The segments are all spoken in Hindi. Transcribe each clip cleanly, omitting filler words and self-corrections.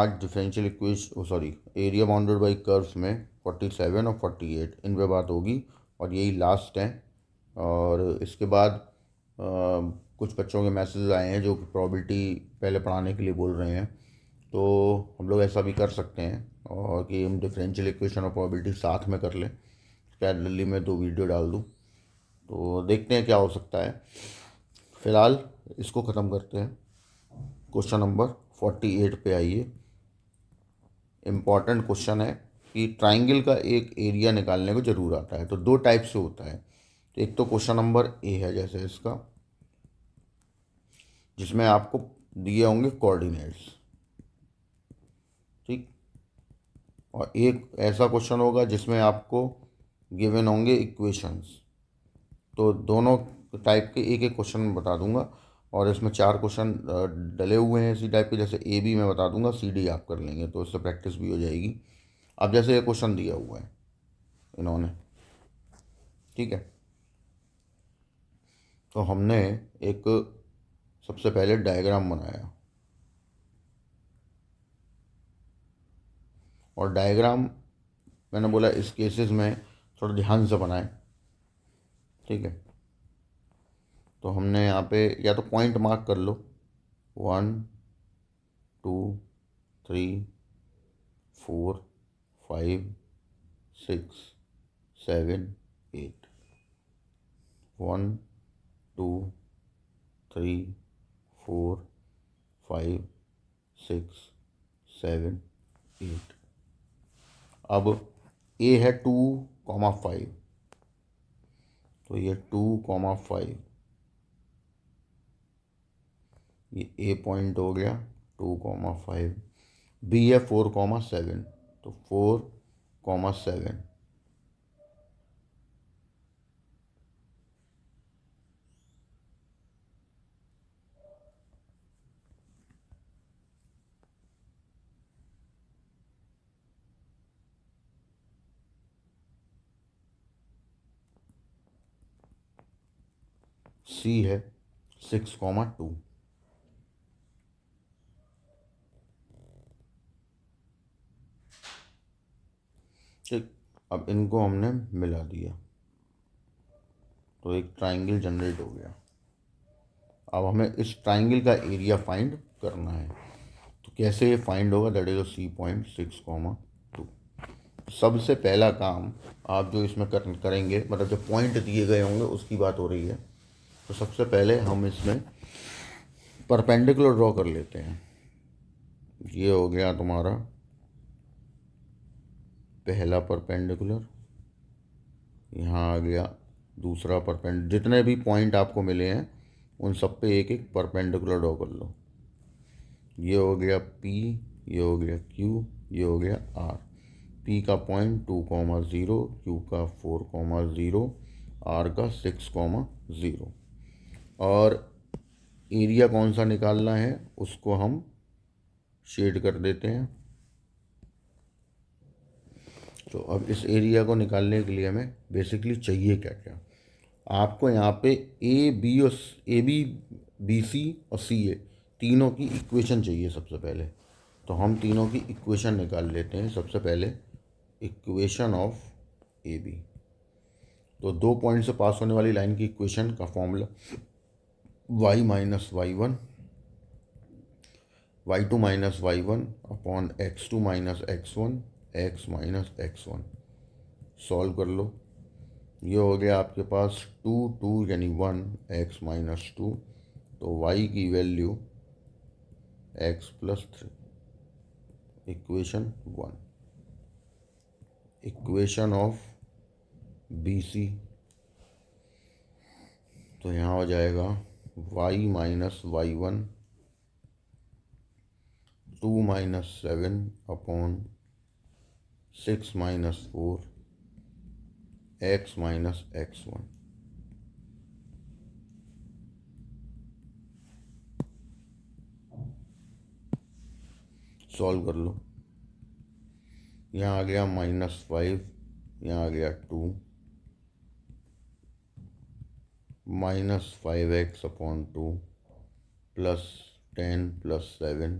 आज differential equation sorry area bounded by curves में 47 और 48 इन पे बात होगी और यही लास्ट है। और इसके बाद कुछ बच्चों के मैसेज आए हैं जो कि प्रोबेबिलिटी पहले पढ़ाने के लिए बोल रहे हैं, तो हम लोग ऐसा भी कर सकते हैं और कि हम डिफरेंशियल इक्वेशन और प्रोबेबिलिटी साथ में कर लें। पैरेलली में 2 वीडियो डाल दूँ, तो देखते हैं क्या हो सकता है। फ़िलहाल इसको ख़त्म करते हैं। क्वेश्चन नंबर 48 पे आइए। इम्पॉर्टेंट क्वेश्चन है कि ट्राइंगल का एक एरिया निकालने को ज़रूर आता है। तो 2 टाइप से होता है। तो एक तो क्वेश्चन नंबर ए है जैसे इसका, जिसमें आपको दिए होंगे कोऑर्डिनेट्स, ठीक। और एक ऐसा क्वेश्चन होगा जिसमें आपको गिवन होंगे इक्वेशंस। तो दोनों टाइप के एक एक क्वेश्चन बता दूंगा और इसमें 4 क्वेश्चन डले हुए हैं इसी टाइप के। जैसे ए बी मैं बता दूंगा, सी डी आप कर लेंगे, तो इससे प्रैक्टिस भी हो जाएगी। अब जैसे ये क्वेश्चन दिया हुआ है इन्होंने, ठीक है, तो हमने एक सबसे पहले डायग्राम बनाया और डायग्राम मैंने बोला इस केसेस में थोड़ा ध्यान से बनाएं, ठीक है। तो हमने यहाँ पे या तो पॉइंट मार्क कर लो, 1 2 3 4 5 6 7 8, 1 2 3 4 5 6 7 8। अब ए है 2,5, तो ये 2,5 ये ए पॉइंट हो गया 2,5। बी है 4,7, तो 4,7। सी है 6,2। ठीक, अब इनको हमने मिला दिया तो एक ट्राइंगल जनरेट हो गया। अब हमें इस ट्राइंगल का एरिया फाइंड करना है। तो कैसे ये फाइंड होगा, दैट इज सी पॉइंट 6,2। सबसे पहला काम आप जो इसमें करेंगे, मतलब जो पॉइंट दिए गए होंगे उसकी बात हो रही है, तो सबसे पहले हम इसमें परपेंडिकुलर ड्रॉ कर लेते हैं। ये हो गया तुम्हारा पहला परपेंडिकुलर, यहाँ आ गया दूसरा जितने भी पॉइंट आपको मिले हैं उन सब पे एक एक परपेंडिकुलर ड्रॉ कर लो। ये हो गया P, ये हो गया Q, ये हो गया R। P का पॉइंट 2,0, Q का 4,0, R का 6,0। और एरिया कौन सा निकालना है उसको हम शेड कर देते हैं। तो अब इस एरिया को निकालने के लिए हमें बेसिकली चाहिए क्या क्या। आपको यहाँ पे ए बी बी सी और सी ए तीनों की इक्वेशन चाहिए सबसे पहले। तो हम तीनों की इक्वेशन निकाल लेते हैं। सबसे पहले इक्वेशन ऑफ ए बी, तो 2 पॉइंट से पास होने वाली लाइन की इक्वेशन का formula y minus y one, y2 minus y one upon x2 minus x one, x minus x one. Solve कर लो। ये हो गया आपके पास 2 2 यानी 1, x माइनस 2, तो y की value x plus 3। Equation 1। Equation of B C, तो यहाँ हो जाएगा y minus y one 2 minus 7 upon 6 minus 4, x minus x one. Solve कर लो। यहाँ आ गया -5, यहाँ आ गया 2, -5x अपॉन 2 प्लस 10 प्लस 7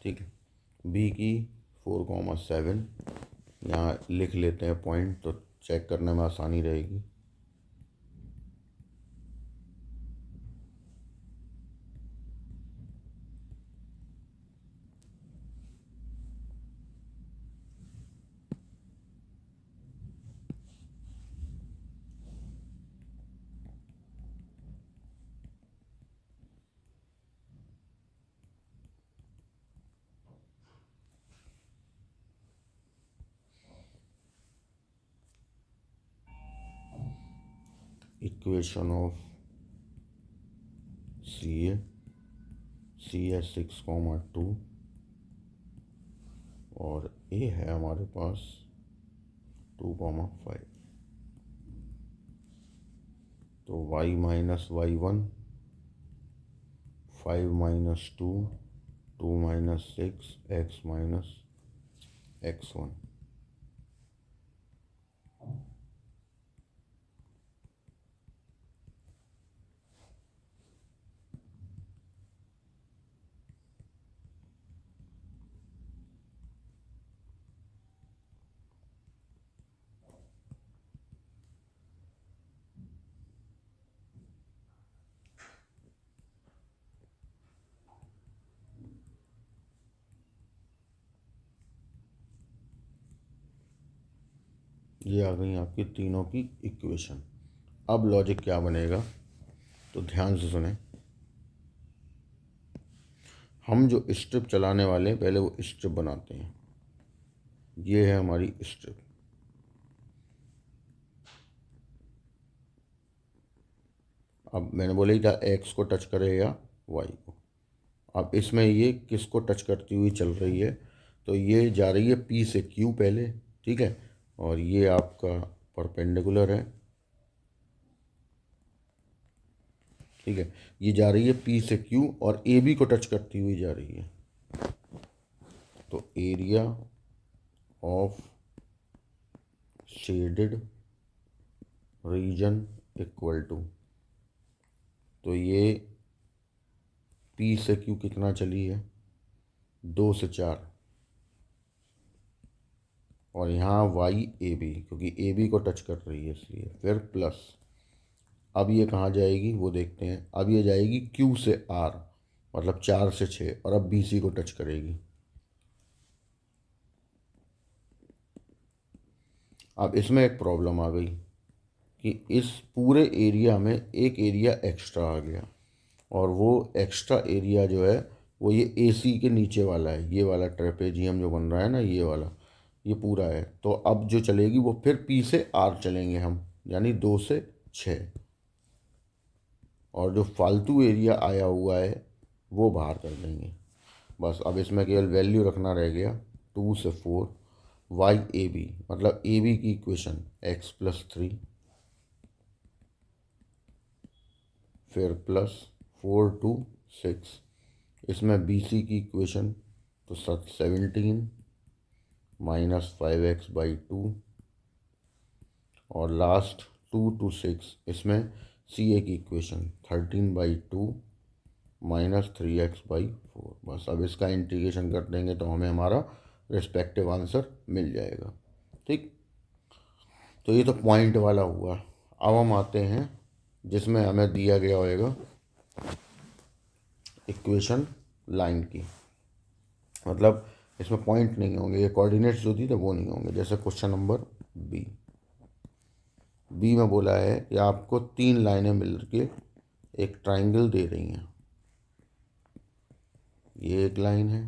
ठीक है। बी की 4,7 यहाँ लिख लेते हैं पॉइंट, तो चेक करने में आसानी रहेगी। इक्वेशन ऑफ सी है 6,2 और ए है हमारे पास 2,5। तो y minus y1, 5 minus 2, 2 minus 6, x minus x1। ये आ गई आपकी तीनों की इक्वेशन। अब लॉजिक क्या बनेगा, तो ध्यान से सुने। हम जो स्ट्रिप चलाने वाले हैं पहले वो स्ट्रिप बनाते हैं। ये है हमारी स्ट्रिप। अब मैंने बोला ही था एक्स को टच करेगा वाई को। अब इसमें ये किसको टच करती हुई चल रही है, तो ये जा रही है पी से क्यू पहले, ठीक है। और ये आपका परपेंडिकुलर है, ठीक है। ये जा रही है पी से क्यू और ए बी को टच करती हुई जा रही है। तो area of shaded region equal to, तो ये पी से क्यू कितना चली है, 2 से 4, और यहाँ वाई ए बी, क्योंकि ए बी को टच कर रही है इसलिए, फिर प्लस। अब ये कहाँ जाएगी वो देखते हैं। अब ये जाएगी क्यू से आर, मतलब 4 से 6, और अब बी सी को टच करेगी। अब इसमें एक प्रॉब्लम आ गई कि इस पूरे एरिया में एक एरिया एक्स्ट्रा आ गया, और वो एक्स्ट्रा एरिया जो है वो ये ए सी के नीचे वाला है। ये वाला ट्रेपेजियम जो बन रहा है ना, ये वाला, ये पूरा है। तो अब जो चलेगी वो फिर पी से आर चलेंगे हम, यानी 2 से 6, और जो फालतू एरिया आया हुआ है वो बाहर कर देंगे। बस अब इसमें केवल वैल्यू रखना रह गया, 2 से 4 वाई ए बी, मतलब ए बी की इक्वेशन x+3, फिर प्लस 4 to 6, इसमें बी सी की इक्वेशन तो 17 माइनस 5x/2, और लास्ट 2 to 6 इसमें सी ए की इक्वेशन 13/2 माइनस 3x/4। बस अब इसका इंटीग्रेशन कर देंगे तो हमें हमारा रिस्पेक्टिव आंसर मिल जाएगा, ठीक। तो ये तो पॉइंट वाला हुआ। अब हम आते हैं जिसमें हमें दिया गया होएगा इक्वेशन लाइन की, मतलब इसमें पॉइंट नहीं होंगे, ये कोऑर्डिनेट्स जो दी थे वो नहीं होंगे। जैसे क्वेश्चन नंबर बी में बोला है कि आपको 3 लाइनें मिल के एक ट्राइंगल दे रही हैं। ये एक लाइन है,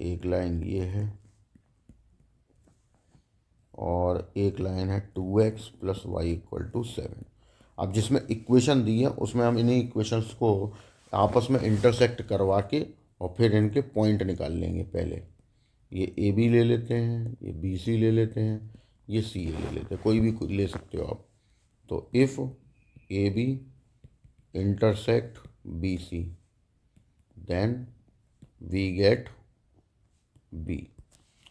एक लाइन ये है, और एक लाइन है 2x + y = 7। अब जिसमें इक्वेशन दी है उसमें हम इन्हीं इक्वेशंस को आपस में इंटरसेक्ट करवा के और फिर इनके पॉइंट निकाल लेंगे। पहले ये ए बी ले लेते हैं, ये बी सी ले लेते हैं, ये सी ए ले लेते हैं, कोई भी ले सकते हो आप। तो if A B intersect B C then we get B.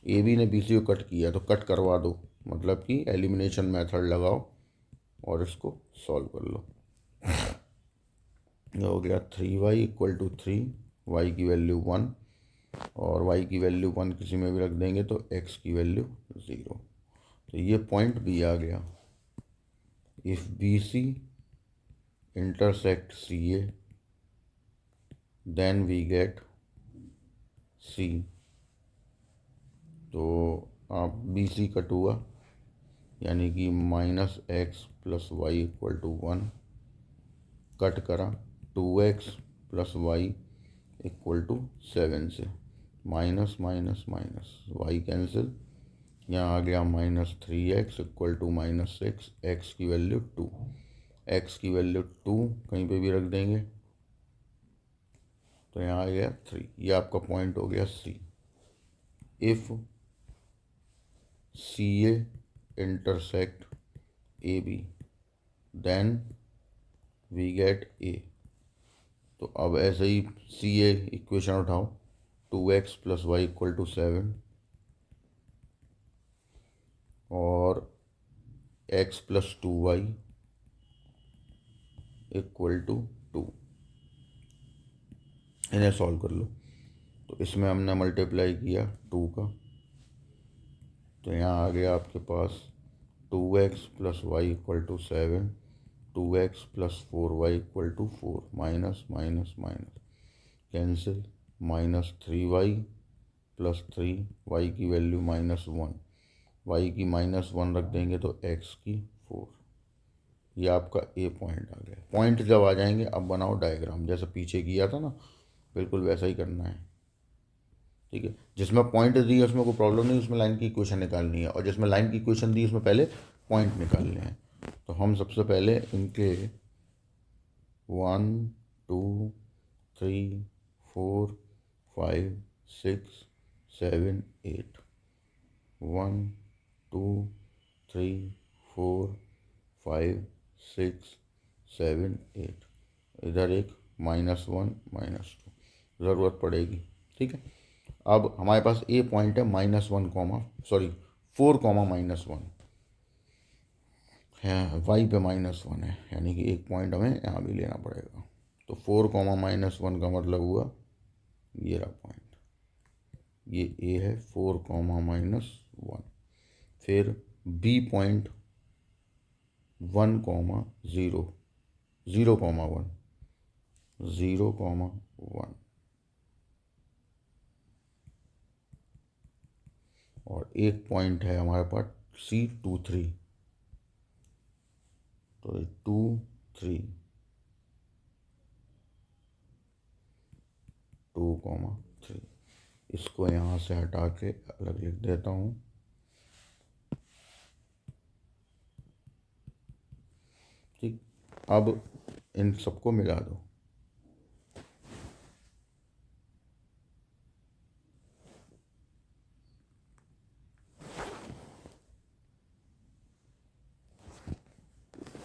A B ने बी सी को कट किया तो कट करवा दो, मतलब कि एलिमिनेशन मेथड लगाओ और इसको सॉल्व कर लो। ये हो गया 3y = 3, वाई की वैल्यू 1 और वाई की वैल्यू 1 किसी में भी रख देंगे तो एक्स की वैल्यू 0। तो ये पॉइंट भी आ गया। If B C intersect C A then we get C. तो आप बी सी कट हुआ, यानी कि -x+y = 1 कट करा 2x+y = 7 से, minus minus minus y cancel, यहाँ आ गया -3x = -6, x की वैल्यू 2, x की वैल्यू 2 कहीं पे भी रख देंगे तो यहाँ आ गया 3। ये आपका पॉइंट हो गया C. If C A intersect A B then we get A. तो अब ऐसे ही सी ए इक्वेशन उठाओ, 2x+y = 7 और x+2y = 2, इन्हें सॉल्व कर लो। तो इसमें हमने मल्टीप्लाई किया 2 का, तो यहाँ आ गया आपके पास 2x+y = 7, 2x+4y = 4, minus minus minus cancel, -3y+3, y की वैल्यू -1, y की -1 रख देंगे तो x की 4। ये आपका ए पॉइंट आ गया। पॉइंट जब आ जाएंगे अब बनाओ डायग्राम, जैसे पीछे किया था ना, बिल्कुल वैसा ही करना है। ठीक है, जिसमें पॉइंट दी है उसमें कोई प्रॉब्लम नहीं, उसमें लाइन की इक्वेशन निकालनी है, और जिसमें लाइन की इक्वेशन दी उसमें पहले पॉइंट निकालने हैं। तो हम सबसे पहले इनके 1 2 3 4 5 6 7 8, 1 2 3 4 5 6 7 8, इधर एक -1 -2 ज़रूरत पड़ेगी। ठीक है, अब हमारे पास ए पॉइंट है -4, है वाई पे -1 है, यानी कि एक पॉइंट हमें यहाँ भी लेना पड़ेगा। तो 4, -1 का मतलब हुआ ये रहा पॉइंट, ये ए है 4, -1। फिर बी पॉइंट 1, 0, 0, 0, 1, और एक पॉइंट है हमारे पास C2, 3, तो 2 3 2, 3। इसको यहाँ से हटा के अलग लिख देता हूँ। ठीक, अब इन सबको मिला दो।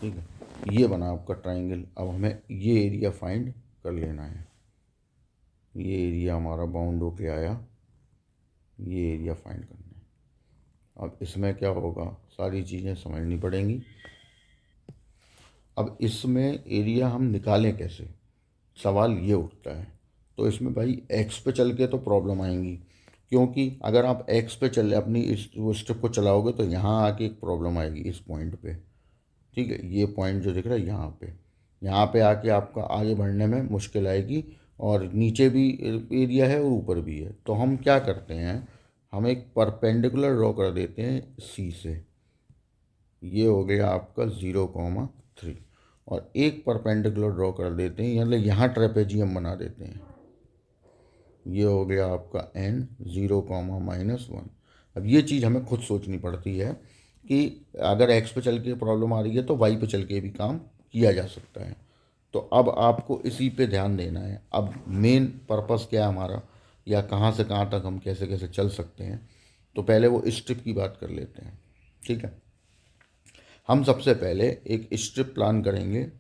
ठीक है, ये बना आपका ट्राइंगल। अब हमें ये एरिया फाइंड कर लेना है। ये एरिया हमारा बाउंड होके आया, ये एरिया फाइंड करना है। अब इसमें क्या होगा, सारी चीज़ें समझनी पड़ेंगी। अब इसमें एरिया हम निकालें कैसे, सवाल ये उठता है। तो इसमें भाई एक्स पे चल के तो प्रॉब्लम आएंगी, क्योंकि अगर आप एक्स पे चले अपनी इस वो स्टेप को चलाओगे तो यहाँ आके एक प्रॉब्लम आएगी इस पॉइंट पे। ठीक है, ये पॉइंट जो दिख रहा है यहाँ पे आके आपका आगे बढ़ने में मुश्किल आएगी, और नीचे भी एरिया है और ऊपर भी है। तो हम क्या करते हैं, हम एक परपेंडिकुलर ड्रॉ कर देते हैं सी से। ये हो गया आपका 0, 3, और एक परपेंडिकुलर ड्रॉ कर देते हैं, मतलब यहाँ ट्रेपेजियम बना देते हैं। ये हो गया आपका n, 0, -1। अब ये चीज़ हमें खुद सोचनी पड़ती है कि अगर x पे चल के प्रॉब्लम आ रही है तो y पे चल के भी काम किया जा सकता है। तो अब आपको इसी पे ध्यान देना है। अब मेन पर्पस क्या है हमारा, या कहाँ से कहाँ तक हम कैसे कैसे चल सकते हैं, तो पहले वो स्ट्रिप की बात कर लेते हैं। ठीक है, हम सबसे पहले एक स्ट्रिप प्लान करेंगे।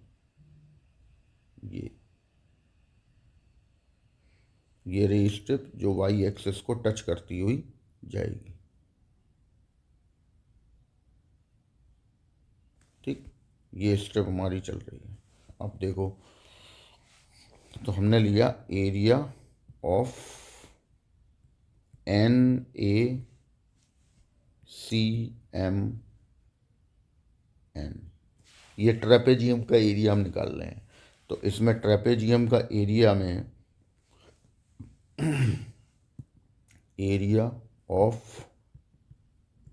ये रही स्ट्रिप जो वाई एक्सिस को टच करती हुई जाएगी। ठीक, ये स्ट्रिप हमारी चल रही है। अब देखो, तो हमने लिया एरिया ऑफ NACMN, ये ट्रेपेजियम का एरिया हम निकाल रहे हैं। तो इसमें ट्रेपेजियम का एरिया में area of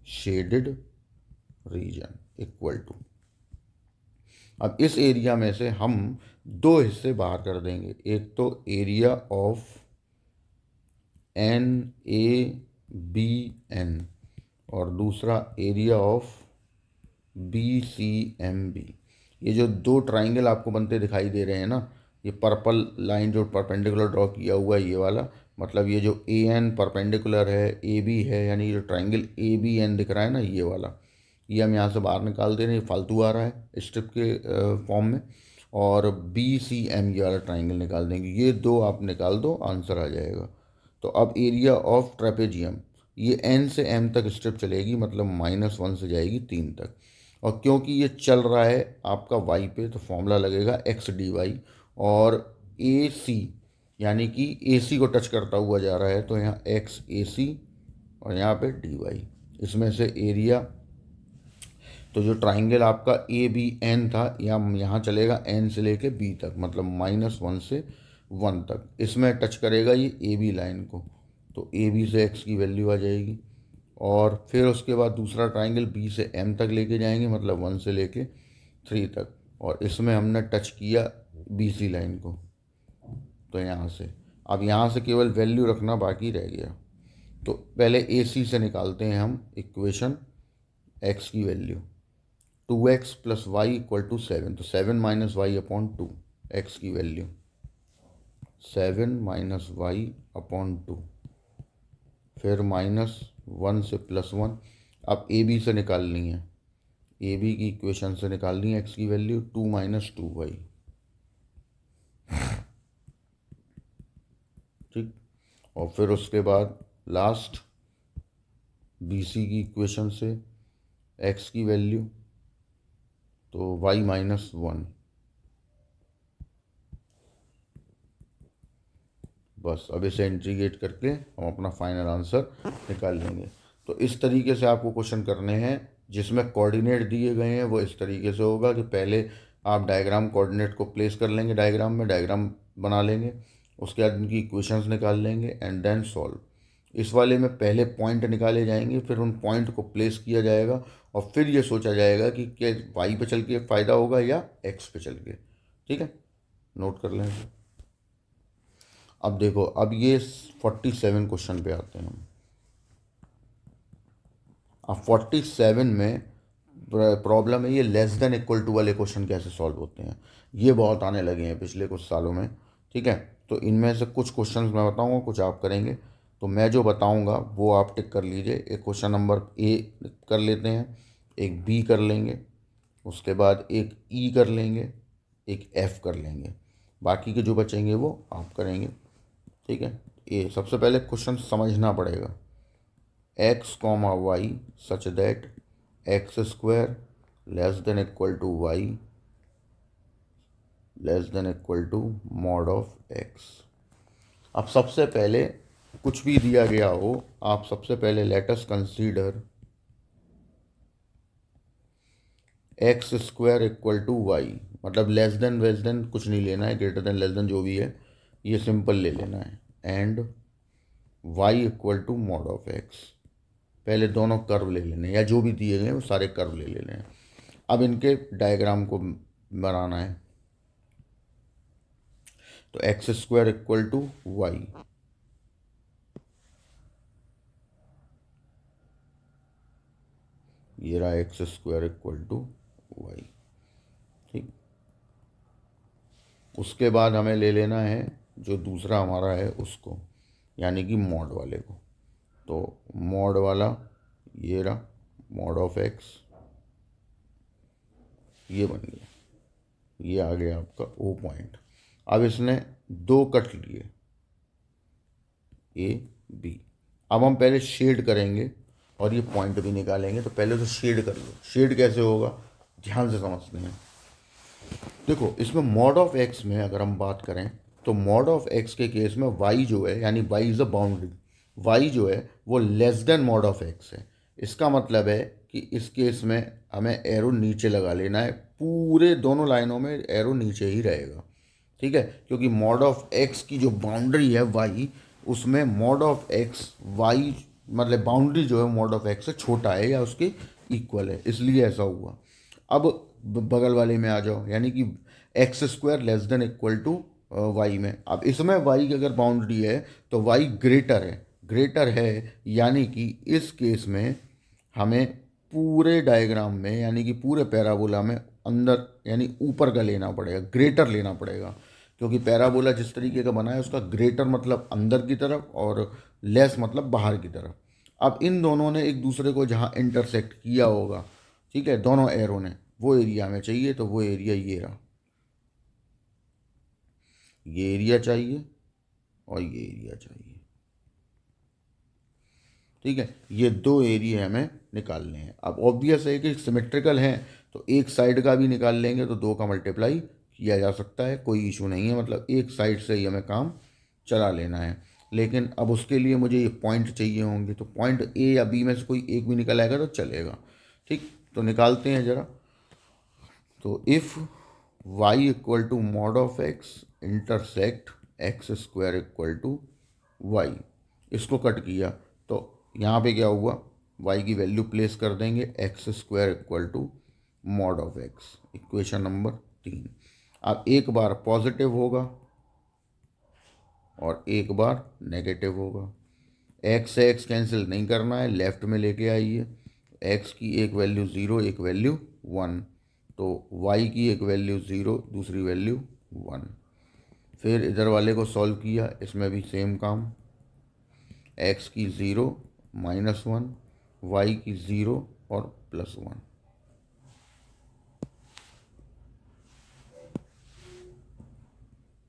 shaded region equal to, अब इस एरिया में से हम दो हिस्से बाहर कर देंगे, एक तो एरिया ऑफ NABN और दूसरा एरिया ऑफ BCMB। ये जो दो ट्राइंगल आपको बनते दिखाई दे रहे हैं ना, ये पर्पल लाइन जो परपेंडिकुलर ड्रॉ किया हुआ है ये वाला, मतलब ये जो AN परपेंडिकुलर है, AB है, यानी ये जो ट्राइंगल ABN दिख रहा है ना ये वाला, ये हम यहाँ से बाहर निकाल दे रहे हैं, फालतू आ रहा है स्ट्रिप के फॉर्म में। और BCM ये वाला ट्राइंगल निकाल देंगे, ये दो आप निकाल दो, आंसर आ जाएगा। तो अब एरिया ऑफ ट्रेपेजियम, ये N से M तक स्ट्रिप चलेगी, मतलब -1 से जाएगी 3 तक। और क्योंकि ये चल रहा है आपका y पे, तो फॉर्मूला लगेगा x/dy, और AC यानी कि AC को टच करता हुआ जा रहा है, तो यहाँ x/AC और यहाँ पे dy। इसमें से एरिया, तो जो ट्राइंगल आपका ABN था, यहाँ चलेगा N से लेके B तक, मतलब -1 से 1 तक, इसमें टच करेगा ये AB लाइन को, तो AB से x की वैल्यू आ जाएगी। और फिर उसके बाद दूसरा ट्राइंगल B से M तक लेके जाएंगे, मतलब 1 से लेके 3 तक, और इसमें हमने टच किया BC लाइन को, तो यहाँ से, अब यहाँ से केवल वैल्यू रखना बाकी रह गया। तो पहले AC से निकालते हैं हम इक्वेशन, x की वैल्यू 2x + y = 7, तो 7 - y/2, x की वैल्यू 7 - y/2, फिर -1 से +1। अब AB से निकालनी है, AB की इक्वेशन से निकालनी है x की वैल्यू 2 - 2y, ठीक। और फिर उसके बाद लास्ट BC की इक्वेशन से x की वैल्यू, तो y - 1, बस। अब इसे इंटीग्रेट करके हम अपना फाइनल आंसर निकाल लेंगे। तो इस तरीके से आपको क्वेश्चन करने हैं, जिसमें कोऑर्डिनेट दिए गए हैं वो इस तरीके से होगा कि पहले आप डायग्राम कोऑर्डिनेट को प्लेस कर लेंगे, डायग्राम में डायग्राम बना लेंगे, उसके बाद उनकी इक्वेशंस निकाल लेंगे एंड देन सॉल्व। इस वाले में पहले पॉइंट निकाले जाएंगे, फिर उन पॉइंट को प्लेस किया जाएगा, और फिर ये सोचा जाएगा कि क्या वाई पे चल के फ़ायदा होगा या एक्स पे चल के, ठीक है। नोट कर लें। अब देखो, अब ये 47 क्वेश्चन पे आते हैं हम। अब 47 में प्रॉब्लम है, ये लेस देन इक्वल टू वाले क्वेश्चन कैसे सॉल्व होते हैं, ये बहुत आने लगे हैं पिछले कुछ सालों में, ठीक है। तो इनमें से कुछ क्वेश्चन मैं बताऊंगा, कुछ आप करेंगे। तो मैं जो बताऊंगा वो आप टिक कर लीजिए। एक क्वेश्चन नंबर A कर लेते हैं, एक B कर लेंगे, उसके बाद एक E कर लेंगे, एक F कर लेंगे, बाकी के जो बचेंगे वो आप करेंगे, ठीक है। ये सबसे पहले क्वेश्चन समझना पड़ेगा, x, y such that x² less than equal to y less than equal to mod of x। अब सबसे पहले कुछ भी दिया गया हो, आप सबसे पहले let us consider x² equal to y, मतलब लेस देन कुछ नहीं लेना है, ग्रेटर देन लेस देन जो भी है ये सिंपल ले लेना है, and y equal to mod of x। पहले दोनों कर्व ले लेने हैं, या जो भी दिए गए हैं वो सारे कर्व ले लेने हैं। अब इनके डायग्राम को बनाना है। तो x² इक्वल टू वाई, ये रहा x² इक्वल टू वाई, ठीक। उसके बाद हमें ले लेना है जो दूसरा हमारा है उसको, यानी कि मॉड वाले को। तो मॉड वाला ये रहा, मॉड ऑफ x, ये बन गया, ये आ गया आपका O पॉइंट। अब इसने दो कट लिए A B। अब हम पहले शेड करेंगे और ये पॉइंट भी निकालेंगे। तो पहले तो शेड कर लो। शेड कैसे होगा, ध्यान से समझते हैं। देखो, इसमें मॉड ऑफ x में अगर हम बात करें तो मॉड ऑफ एक्स के केस में वाई जो है, यानी y is a boundary, y जो है वो less than mod of x है। इसका मतलब है कि इस केस में हमें एरो नीचे लगा लेना है, पूरे दोनों लाइनों में एरो नीचे ही रहेगा, ठीक है, क्योंकि मॉड ऑफ एक्स की जो बाउंड्री है वाई, उसमें मॉड ऑफ एक्स वाई मतलब बाउंड्री जो है मॉड ऑफ एक्स से छोटा है या उसके इक्वल है, इसलिए ऐसा हुआ। अब बगल वाले में आ जाओ, यानी कि x square less than equal to y में। अब इसमें वाई की अगर बाउंड्री है तो वाई ग्रेटर है, ग्रेटर है, यानी कि इस केस में हमें पूरे डायग्राम में यानी कि पूरे पैराबोला में अंदर यानी ऊपर का लेना पड़ेगा, ग्रेटर लेना पड़ेगा, क्योंकि पैराबोला जिस तरीके का बना है उसका ग्रेटर मतलब अंदर की तरफ और लेस मतलब बाहर की तरफ। अब इन दोनों ने एक दूसरे को जहाँ इंटरसेक्ट किया होगा, ठीक है, दोनों एरो ने, वो एरिया हमें चाहिए, तो वो एरिया ये रहा, ये एरिया चाहिए और ये एरिया चाहिए, ठीक है। ये दो एरिया हमें निकालने हैं। अब ऑब्वियस है कि सिमेट्रिकल हैं तो एक साइड का भी निकाल लेंगे तो दो का मल्टीप्लाई किया जा सकता है, कोई इशू नहीं है, मतलब एक साइड से ही हमें काम चला लेना है। लेकिन अब उसके लिए मुझे ये पॉइंट चाहिए होंगे, तो पॉइंट ए या बी में से कोई एक भी निकल आएगा तो चलेगा, ठीक। तो निकालते हैं ज़रा। तो if y equal to mod of x intersect x square equal to y, इसको कट किया तो यहाँ पे क्या हुआ, वाई की वैल्यू प्लेस कर देंगे, x square equal to mod of x, equation number 3। अब एक बार पॉजिटिव होगा और एक बार नेगेटिव होगा। एक्स से एक्स कैंसिल नहीं करना है, लेफ्ट में लेके आइए, एक्स की एक वैल्यू ज़ीरो एक वैल्यू वन, तो वाई की एक वैल्यू ज़ीरो दूसरी वैल्यू वन। फिर इधर वाले को सॉल्व किया, इसमें भी सेम काम, एक्स की ज़ीरो माइनस वन, वाई की ज़ीरो और प्लस वन।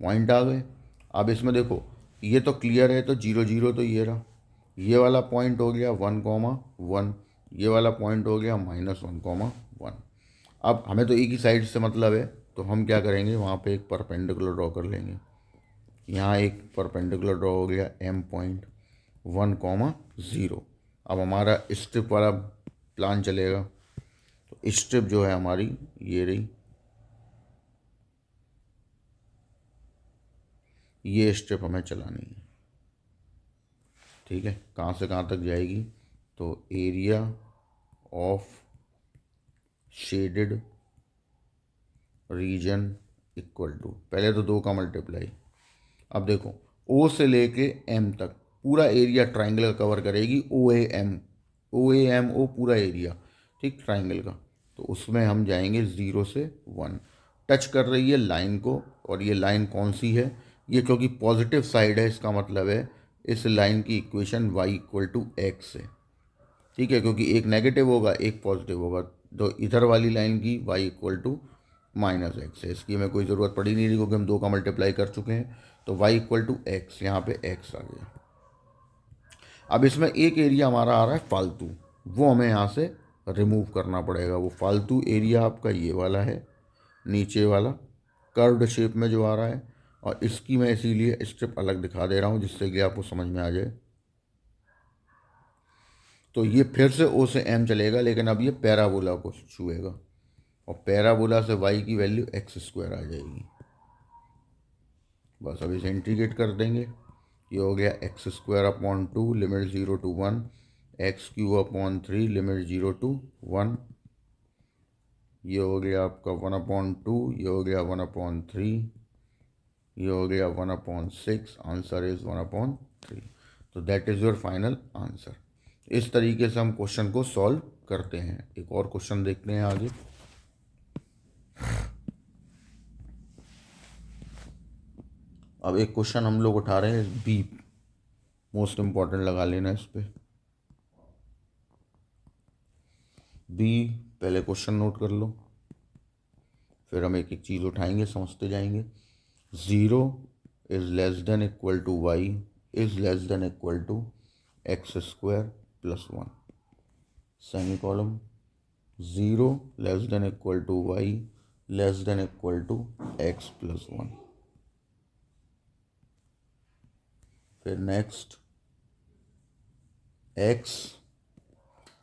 पॉइंट आ गए। अब इसमें देखो ये तो क्लियर है, तो जीरो जीरो तो ये रहा, ये वाला पॉइंट हो गया वन कॉमा वन, ये वाला पॉइंट हो गया माइनस वन कॉमा वन। अब हमें तो एक ही साइड से मतलब है, तो हम क्या करेंगे, वहाँ पे एक परपेंडिकुलर ड्रॉ कर लेंगे। यहाँ एक परपेंडिकुलर ड्रॉ हो गया M point one comma zero. अब हमारा स्ट्रिप वाला प्लान चलेगा, तो स्ट्रिप जो है हमारी ये रही, ये स्ट्रिप हमें चलानी है, ठीक है। कहाँ से कहाँ तक जाएगी, तो area of shaded region equal to, पहले तो दो का मल्टीप्लाई, अब देखो ओ से लेके एम तक पूरा एरिया ट्राइंगल का कवर करेगी, ओ A M, O A M O पूरा एरिया, ठीक, ट्राइंगल का। तो उसमें हम जाएंगे ज़ीरो से वन, टच कर रही है लाइन को, और ये लाइन कौन सी है, ये क्योंकि पॉजिटिव साइड है, इसका मतलब है इस लाइन की equation y equal to x है, ठीक है, क्योंकि एक नेगेटिव होगा एक पॉजिटिव होगा, तो इधर वाली लाइन की y equal to minus x है, इसकी हमें कोई ज़रूरत पड़ी नहीं रही क्योंकि हम दो का मल्टीप्लाई कर चुके हैं, तो y इक्वल टू एक्स, यहाँ पे x आ गया। अब इसमें एक एरिया हमारा आ रहा है फालतू, वो हमें यहाँ से रिमूव करना पड़ेगा। वो फालतू एरिया आपका ये वाला है, नीचे वाला कर्व्ड शेप में जो आ रहा है, और इसकी मैं इसीलिए स्ट्रिप अलग दिखा दे रहा हूँ जिससे कि आपको समझ में आ जाए। तो ये फिर से ओ से एम चलेगा, लेकिन अब ये पैराबोला को छुएगा, और पैराबोला से वाई की वैल्यू एक्स स्क्वायर आ जाएगी। बस अब इसे इंटीग्रेट कर देंगे, ये हो गया x square upon two limit zero to one, x cube upon three limit zero to one, ये हो गया आपका वन अपॉन टू, ये हो गया वन अपॉन थ्री, ये हो गया one upon six, answer is one upon three. तो that is your final answer. इस तरीके से हम क्वेश्चन को सॉल्व करते हैं। एक और क्वेश्चन देखते हैं आगे। अब एक क्वेश्चन हम लोग उठा रहे हैं बी, मोस्ट इम्पॉर्टेंट लगा लेना इस पे। बी, पहले क्वेश्चन नोट कर लो, फिर हम एक एक चीज़ उठाएंगे, समझते जाएंगे। Zero is less than equal to y is less than equal to x square plus one, semicolon, zero less than equal to y less than equal to x plus one. फिर next x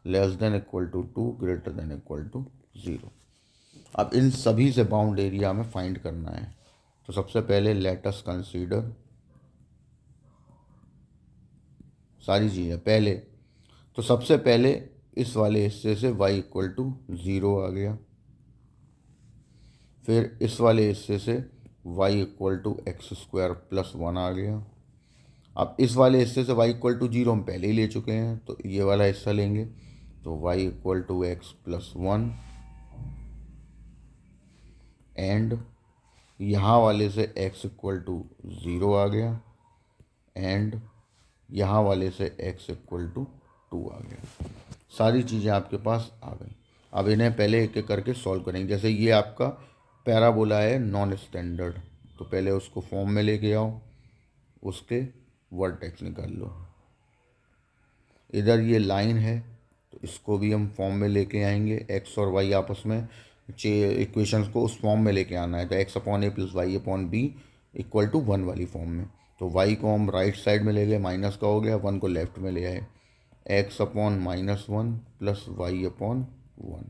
less than equal to 2 greater than equal to 0। अब इन सभी से बाउंड एरिया में फाइंड करना है। तो सबसे पहले लेट अस कंसीडर सारी चीज़ें पहले। तो सबसे पहले इस वाले हिस्से से y इक्वल टू 0 आ गया। फिर इस वाले हिस्से से y equal to x square plus 1 आ गया। अब इस वाले हिस्से से y इक्वल टू 0 हम पहले ही ले चुके हैं, तो ये वाला हिस्सा लेंगे। तो y equal to x plus 1 and यहाँ वाले से x इक्वल टू 0 आ गया एंड यहाँ वाले से x इक्वल टू 2 आ गया। सारी चीज़ें आपके पास आ गई। अब इन्हें पहले एक एक करके सॉल्व करेंगे। जैसे ये आपका पैराबोला है नॉन स्टैंडर्ड, तो पहले उसको फॉर्म में लेके आओ, उसके वर्टेक्स निकाल लो। इधर ये लाइन है तो इसको भी हम फॉर्म में लेके आएंगे। x और y आपस में इक्वेशंस को उस फॉर्म में लेके आना है। तो x upon a plus y upon b equal to 1 वाली फॉर्म में। तो y को हम राइट साइड में ले गए, माइनस का हो गया, 1 को लेफ्ट में ले आए। x upon -1 plus y upon 1।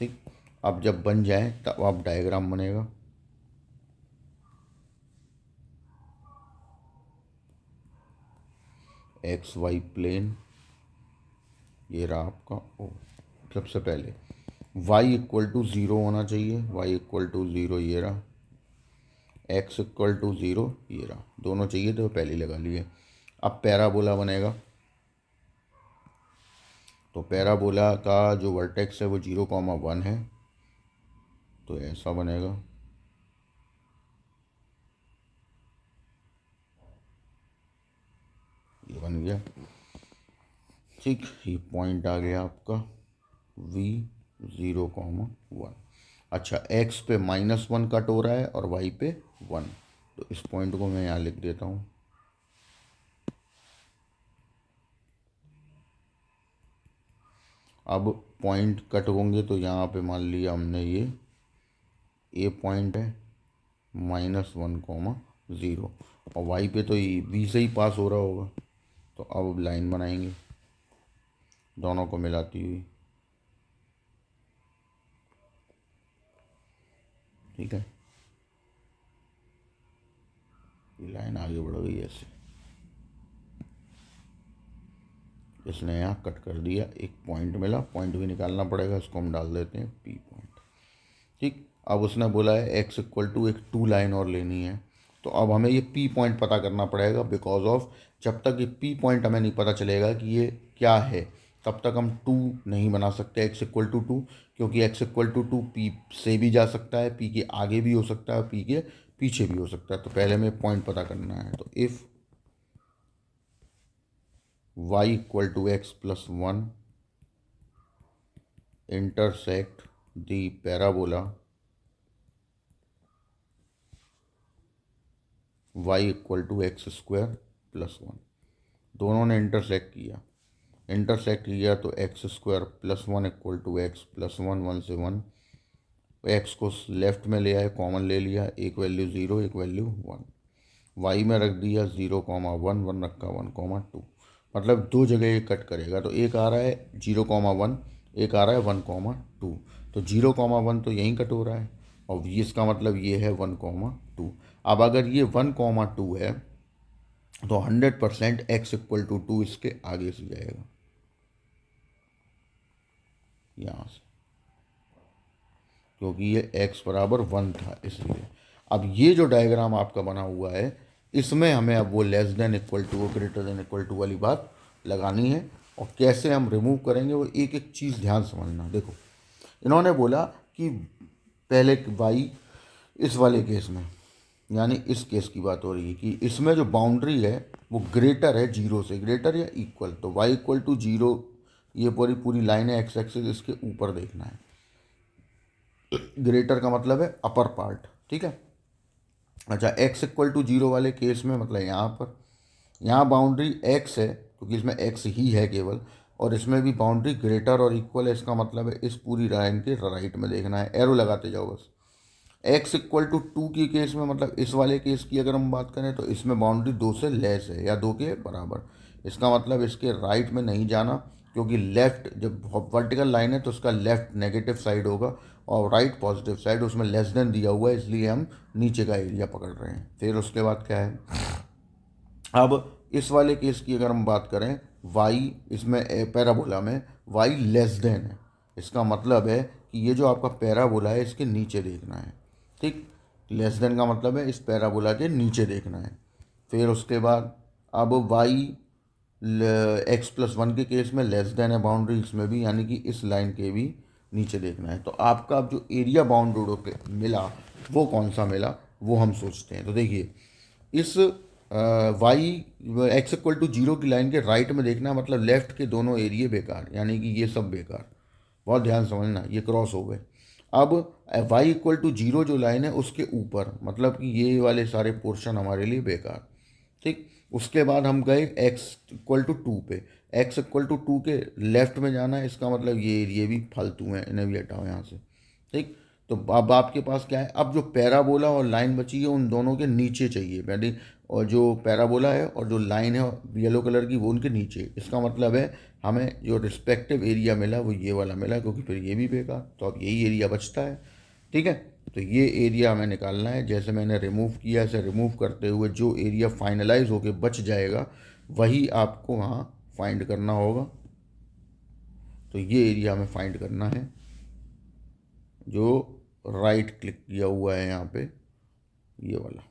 ठीक, अब जब बन जाए तब आप डायग्राम बनेगा। एक्स वाई प्लेन, ये रहा आपका ओ। सबसे पहले y इक्वल टू 0 होना चाहिए, y इक्वल टू 0 ये रहा, x इक्वल टू 0 ये रहा। दोनों चाहिए तो पहले ही लगा लिए। अब पैराबोला बनेगा। तो पैराबोला का जो वर्टेक्स है वो 0,1 है, तो ऐसा बनेगा। ये बन गया। ठीक, ये पॉइंट आ गया आपका v 0,1। अच्छा, x पे -1 कट हो रहा है और y पे 1, तो इस पॉइंट को मैं यहाँ लिख देता हूँ। अब पॉइंट कट होंगे तो यहाँ पे मान लिया हमने ये ए पॉइंट है -1,0 और y पे तो ये बी से ही पास हो रहा होगा। तो अब लाइन बनाएंगे दोनों को मिलाती हुई। ठीक है, ये लाइन आगे बढ़ गई ऐसे, इसने यहाँ कट कर दिया, एक पॉइंट मिला। पॉइंट भी निकालना पड़ेगा, इसको हम डाल देते हैं पी पॉइंट। ठीक, अब उसने बोला है x इक्वल टू एक 2 लाइन और लेनी है, तो अब हमें ये पी पॉइंट पता करना पड़ेगा। बिकॉज ऑफ जब तक ये पी पॉइंट हमें नहीं पता चलेगा कि ये क्या है, तब तक हम 2 नहीं बना सकते x इक्वल टू 2, क्योंकि x इक्वल टू 2 पी से भी जा सकता है, पी के आगे भी हो सकता है, पी के पीछे भी हो सकता है। तो पहले हमें पॉइंट पता करना है। तो if y equal to x plus 1 intersect the parabola y equal to x square plus 1, दोनों ने इंटरसेक्ट किया तो x square plus 1 equal to x plus 1, 1 से 1, एक्स को लेफ्ट में ले आए, कॉमन ले लिया, एक वैल्यू 0 एक वैल्यू 1, वाई में रख दिया 0,1, 1 रखा 1,2, मतलब 2 जगह ये कट करेगा। तो एक आ रहा है 0,1, एक आ रहा है 1,2, तो 0,1 तो यहीं कट हो रहा है और इसका मतलब ये है 1,2। अब अगर ये 1,2 है तो 100% x इक्वल टू 2 इसके आगे से जाएगा, यहाँ से, क्योंकि ये x बराबर 1 था इसलिए। अब ये जो डायग्राम आपका बना हुआ है, इसमें हमें अब वो less than equal to greater than equal to वाली बात लगानी है। और कैसे हम रिमूव करेंगे वो एक एक चीज़ ध्यान समझना। देखो, इन्होंने बोला कि पहले y इस वाले केस में, यानी इस केस की बात हो रही है कि इसमें जो बाउंड्री है वो ग्रेटर है 0 से, ग्रेटर या इक्वल। तो y इक्वल टू 0, ये पूरी लाइन है, एक्स एक्सिस इसके ऊपर देखना है। ग्रेटर का मतलब है अपर पार्ट, ठीक है। अच्छा, x इक्वल टू 0 वाले केस में मतलब यहाँ बाउंड्री x है, क्योंकि इसमें x ही है केवल, और इसमें भी बाउंड्री ग्रेटर और इक्वल है। इसका मतलब है इस पूरी लाइन के राइट में देखना है, एरो लगाते जाओ बस। एक्स इक्वल टू 2 के केस में, मतलब इस वाले केस की अगर हम बात करें, तो इसमें बाउंड्री 2 से लेस है या 2 के बराबर। इसका मतलब इसके राइट में नहीं जाना, क्योंकि लेफ्ट जब वर्टिकल लाइन है तो उसका लेफ्ट नेगेटिव साइड होगा और राइट पॉजिटिव साइड, उसमें लेस देन दिया हुआ है, इसलिए हम नीचे का एरिया पकड़ रहे हैं। फिर उसके बाद क्या है, अब इस वाले केस की अगर हम बात करें, वाई इसमें पैराबोला में वाई लेस देन है। इसका मतलब है कि ये जो आपका पैराबोला है इसके नीचे देखना है, ठीक। लेस देन का मतलब है इस पैराबोला के नीचे देखना है। फिर उसके बाद अब वाई x+1 के केस में लेस देन है बाउंड्री, इसमें भी, यानी कि इस लाइन के भी नीचे देखना है। तो आपका अब जो एरिया बाउंड्री पे मिला वो कौन सा मिला, वो हम सोचते हैं। तो देखिए, इस वाई x=0 की लाइन के राइट में देखना है, मतलब लेफ्ट के दोनों एरिए बेकार, यानी कि ये सब बेकार। बहुत ध्यान समझना, ये क्रॉस हो गए। अब y=0 जो लाइन है उसके ऊपर, मतलब कि ये वाले सारे पोर्शन हमारे लिए बेकार, ठीक। उसके बाद हम गए x=2 पे। x=2 के लेफ्ट में जाना है, इसका मतलब ये भी फालतू हैं, इन्हें भी हटाओ यहाँ से, ठीक। तो अब आपके पास क्या है, अब जो पैराबोला और लाइन बची है उन दोनों के नीचे चाहिए पहले, और जो पैराबोला है और जो लाइन है येलो कलर की वो उनके नीचे। इसका मतलब है हमें जो रिस्पेक्टिव एरिया मिला वो ये वाला मिला, क्योंकि फिर ये भी बेकार, तो अब यही एरिया बचता है, ठीक है। तो ये एरिया हमें निकालना है। जैसे मैंने रिमूव किया, ऐसे रिमूव करते हुए जो एरिया फाइनलाइज होके बच जाएगा वही आपको वहाँ फाइंड करना होगा। तो ये एरिया हमें फाइंड करना है, जो राइट क्लिक किया हुआ है यहाँ पे, ये वाला।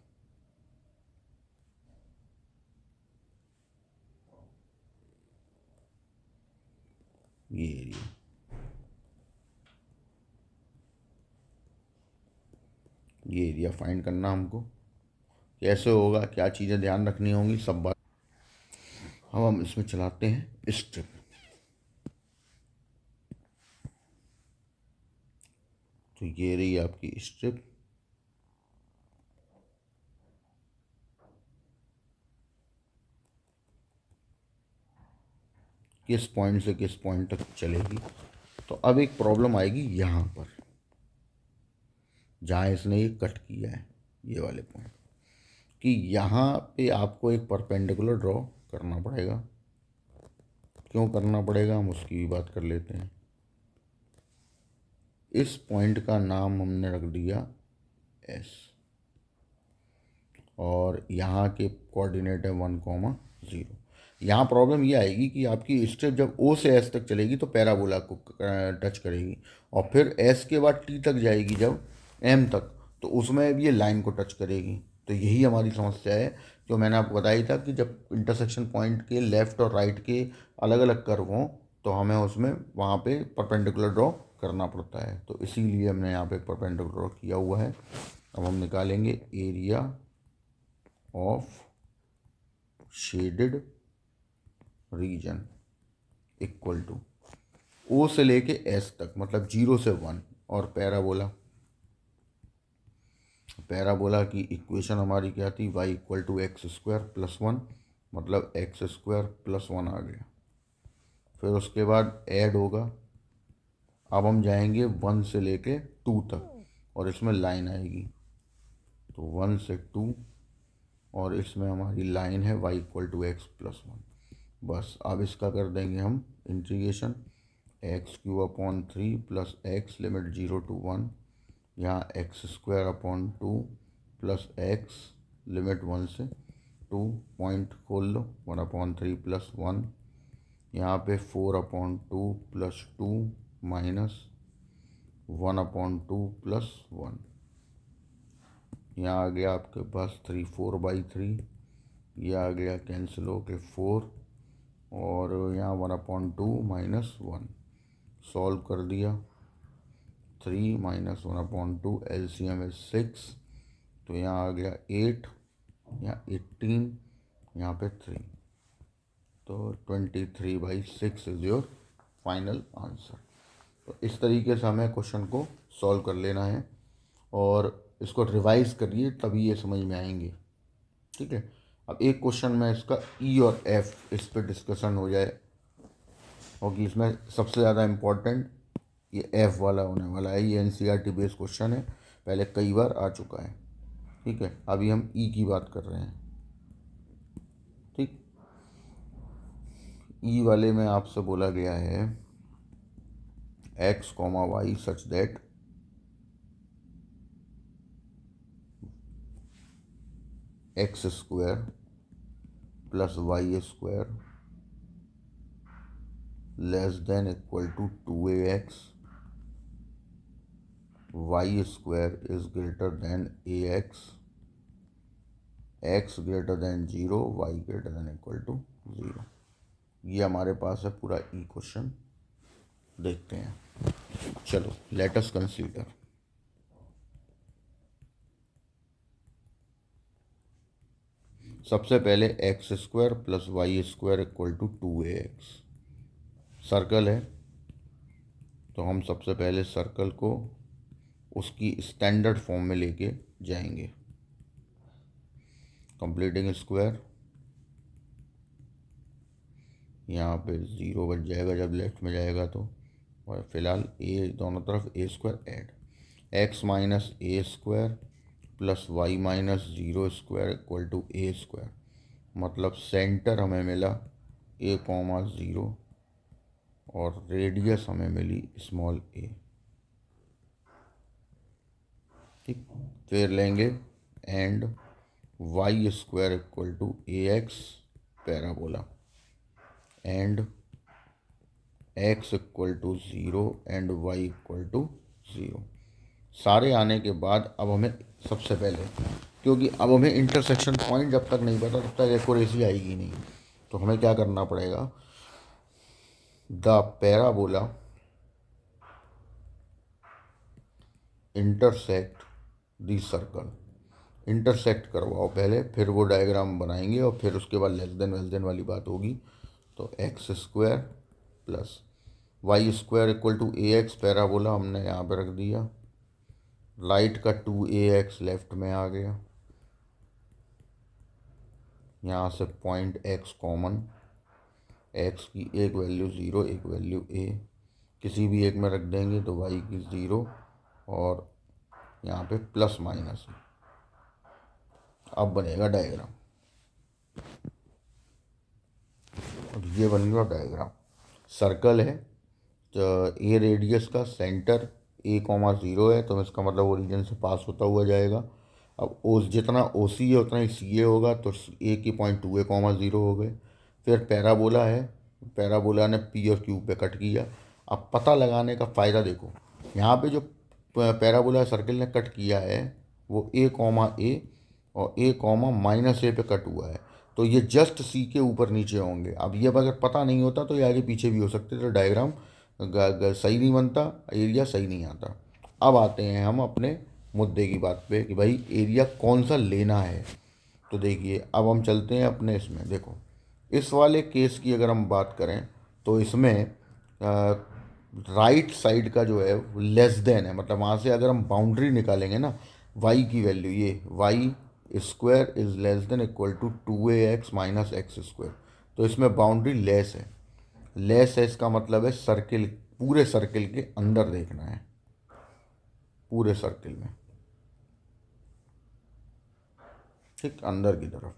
ये एरिया, ये एरिया फाइंड करना हमको। कैसे होगा, क्या चीज़ें ध्यान रखनी होंगी, सब बात हम इसमें चलाते हैं स्ट्रिप। तो ये रही आपकी स्ट्रिप। किस पॉइंट से किस पॉइंट तक चलेगी। तो अब एक प्रॉब्लम आएगी यहाँ पर, जहाँ इसने ये कट किया है, ये वाले पॉइंट, कि यहाँ पे आपको एक परपेंडिकुलर ड्रॉ करना पड़ेगा। क्यों करना पड़ेगा, हम उसकी भी बात कर लेते हैं। इस पॉइंट का नाम हमने रख दिया एस, और यहाँ के कोऑर्डिनेट है 1,0। यहाँ प्रॉब्लम ये आएगी कि आपकी स्ट्रिप जब ओ से एस तक चलेगी तो पैराबोला को टच करेगी, और फिर एस के बाद टी तक जाएगी जब एम तक, तो उसमें भी ये लाइन को टच करेगी। तो यही हमारी समस्या है, जो मैंने आपको बताई था कि जब इंटरसेक्शन पॉइंट के लेफ़्ट और राइट के अलग अलग कर्व हों तो हमें उसमें वहाँ पे परपेंडिकुलर ड्रॉ करना पड़ता है। तो इसीलिए हमने यहाँ पे परपेंडिकुलर ड्रॉ किया हुआ है। अब हम निकालेंगे area of shaded region equal to O से लेके एस तक, मतलब 0 से 1, और पैराबोला की इक्वेशन हमारी क्या थी, y=x² + 1, मतलब x² + 1 आ गया। फिर उसके बाद ऐड होगा। अब हम जाएंगे 1 से लेके 2 तक, और इसमें लाइन आएगी, तो 1 से 2, और इसमें हमारी लाइन है y=x+1। बस अब इसका कर देंगे हम integration, x³ + 3 + x limit 0 to 1, यहाँ x² + 2 + x लिमिट 1 से 2, पॉइंट खोल लो, 1/3 + 1, यहाँ पे 4/2 + 2 -1/2 + 1, यहाँ आ गया आपके पास 3/4/3, ये आ गया कैंसिल हो के 4, और यहाँ 1/2 - 1 सॉल्व कर दिया। 3 - 1/2 LCM is 6, तो यहाँ आ गया 8, यहाँ 18, यहाँ पे 3, तो 23/6 इज़ योर फाइनल आंसर। तो इस तरीके से हमें क्वेश्चन को सॉल्व कर लेना है, और इसको रिवाइज करिए तभी ये समझ में आएंगे, ठीक है। अब एक क्वेश्चन में इसका ई और एफ इस पर डिस्कशन हो जाए, और कि इसमें सबसे ज़्यादा इम्पोर्टेंट ये एफ वाला होने वाला है। ये NCERT बेस्ड क्वेश्चन है, पहले कई बार आ चुका है। ठीक है, अभी हम ई की बात कर रहे हैं। ठीक, ई वाले में आपसे बोला गया है x, y such that x square plus y square less than equal to 2ax, y square is greater than ax, x greater than 0, y greater than equal to 0। ये हमारे पास है पूरा ई क्वेश्चन। देखते हैं, चलो लेट अस कंसीडर। सबसे पहले x square plus y square equal to 2ax circle है, तो हम सबसे पहले सर्कल को उसकी स्टैंडर्ड फॉर्म में लेके जाएंगे। कंप्लीटिंग स्क्वायर, यहाँ पे 0 बच जाएगा जब लेफ्ट में जाएगा तो, और फिलहाल ए दोनों तरफ a square add, x minus a square plus y minus 0 square equal to a square. मतलब सेंटर हमें मिला a,0 और रेडियस हमें मिली स्मॉल a। ठीक, फिर लेंगे and y square equal to a x parabola and x equal to 0 and y equal to 0। सारे आने के बाद अब हमें सबसे पहले, क्योंकि अब हमें इंटरसेक्शन पॉइंट जब तक नहीं पता तब तक एक्यूरेसी आएगी नहीं, तो हमें क्या करना पड़ेगा, the parabola intersect the circle, intersect करवाओ पहले, फिर वो डायग्राम बनाएंगे और फिर उसके बाद लेस देन वेल देन वाली बात होगी। तो x square plus y square equal to a x parabola हमने यहाँ पे रख दिया, राइट का 2ax लेफ्ट में आ गया, यहाँ से पॉइंट x कॉमन, x की एक वैल्यू 0 एक वैल्यू a, किसी भी एक में रख देंगे तो y की 0 और यहाँ पे प्लस माइनस। अब बनेगा डायग्राम, और ये बन गया डायग्राम। सर्कल है तो ए रेडियस का सेंटर a,0 है, तो इसका मतलब ओरिजिन से पास होता हुआ जाएगा। अब ओ जितना ओ सी है उतना ही सी ए होगा, तो ए की पॉइंट 2a,0 हो गए। फिर पैराबोला है, पैराबोला ने पी और क्यू पे कट किया। अब पता लगाने का फ़ायदा देखो, यहाँ पे जो पैराबोला सर्कल ने कट किया है वो a, a और a,-a पे कट हुआ है, तो ये जस्ट सी के ऊपर नीचे होंगे। अब ये अगर पता नहीं होता तो ये आगे पीछे भी हो सकते, तो डायग्राम सही नहीं बनता, एरिया सही नहीं आता। अब आते हैं हम अपने मुद्दे की बात पे कि भाई एरिया कौन सा लेना है। तो देखिए अब हम चलते हैं अपने इसमें, देखो इस वाले केस की अगर हम बात करें तो इसमें राइट साइड का जो है लेस देन है, मतलब वहाँ से अगर हम बाउंड्री निकालेंगे ना, वाई की वैल्यू ये y square is less than equal to 2ax minus x square, तो इसमें बाउंड्री लेस है। लेस है इसका मतलब है सर्किल, पूरे सर्किल के अंदर देखना है, पूरे सर्किल में, ठीक अंदर की तरफ।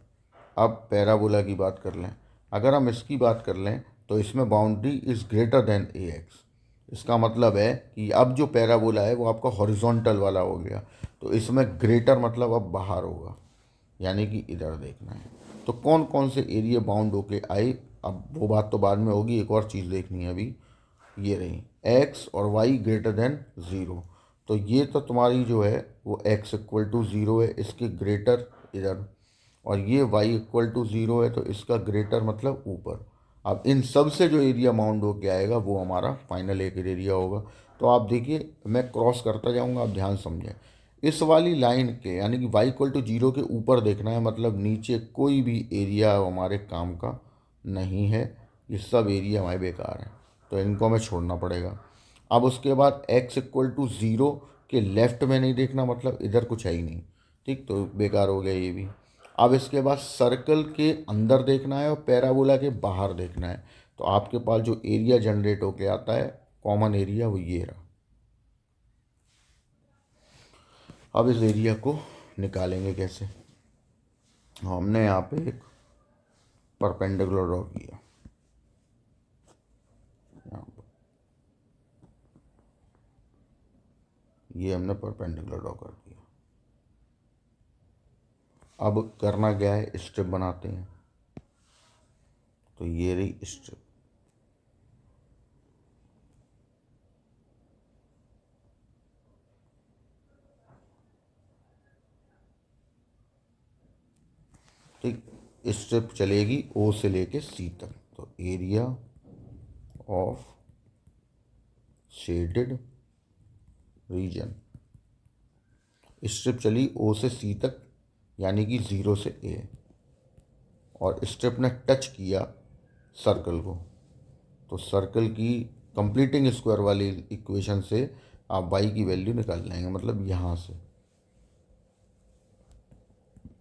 अब पैराबोला की बात कर लें, अगर हम इसकी बात कर लें तो इसमें boundary is greater than A x. इसका मतलब है कि अब जो पैराबोला है वो आपका हॉरिजॉन्टल वाला हो गया, तो इसमें ग्रेटर मतलब अब बाहर होगा, यानी कि इधर देखना है। तो कौन कौन से एरिया बाउंड होके आए, अब वो बात तो बाद में होगी, एक और चीज़ देखनी है अभी। ये रही एक्स और वाई ग्रेटर देन 0, तो ये तो तुम्हारी जो है वो एक्स इक्वल टू 0 है, इसके ग्रेटर इधर, और ये वाई इक्वल टू 0 है तो इसका ग्रेटर मतलब ऊपर। अब इन सब से जो एरिया बाउंड होके आएगा वो हमारा फाइनल एक एरिया होगा। तो आप देखिए मैं क्रॉस करता जाऊंगा, आप ध्यान समझें। इस वाली लाइन के यानी कि y इक्वल टू 0 के ऊपर देखना है, मतलब नीचे कोई भी एरिया हमारे काम का नहीं है, ये सब एरिया हमारे बेकार हैं, तो इनको हमें छोड़ना पड़ेगा। अब उसके बाद x इक्वल टू 0 के लेफ्ट में नहीं देखना, मतलब इधर कुछ है ही नहीं, ठीक, तो बेकार हो गया ये भी। अब इसके बाद सर्कल के अंदर देखना है और पैराबोला के बाहर देखना है, तो आपके पास जो एरिया जनरेट होके आता है कॉमन एरिया वो ये रहा। अब इस एरिया को निकालेंगे कैसे। हमने यहाँ पे एक परपेंडिकुलर ड्रॉ किया, यहाँ पर ये हमने परपेंडिकुलर ड्रॉ कर दिया। अब करना क्या है, स्ट्रिप बनाते हैं। तो ये रही स्ट्रिप। ठीक, स्ट्रिप चलेगी ओ से लेके सी तक। तो area of shaded reason, strip चली ओ से सी तक, यानी कि 0 से ए, और स्ट्रिप ने टच किया सर्कल को। तो सर्कल की कंप्लीटिंग स्क्वायर वाली इक्वेशन से आप y की वैल्यू निकाल लेंगे, मतलब यहाँ से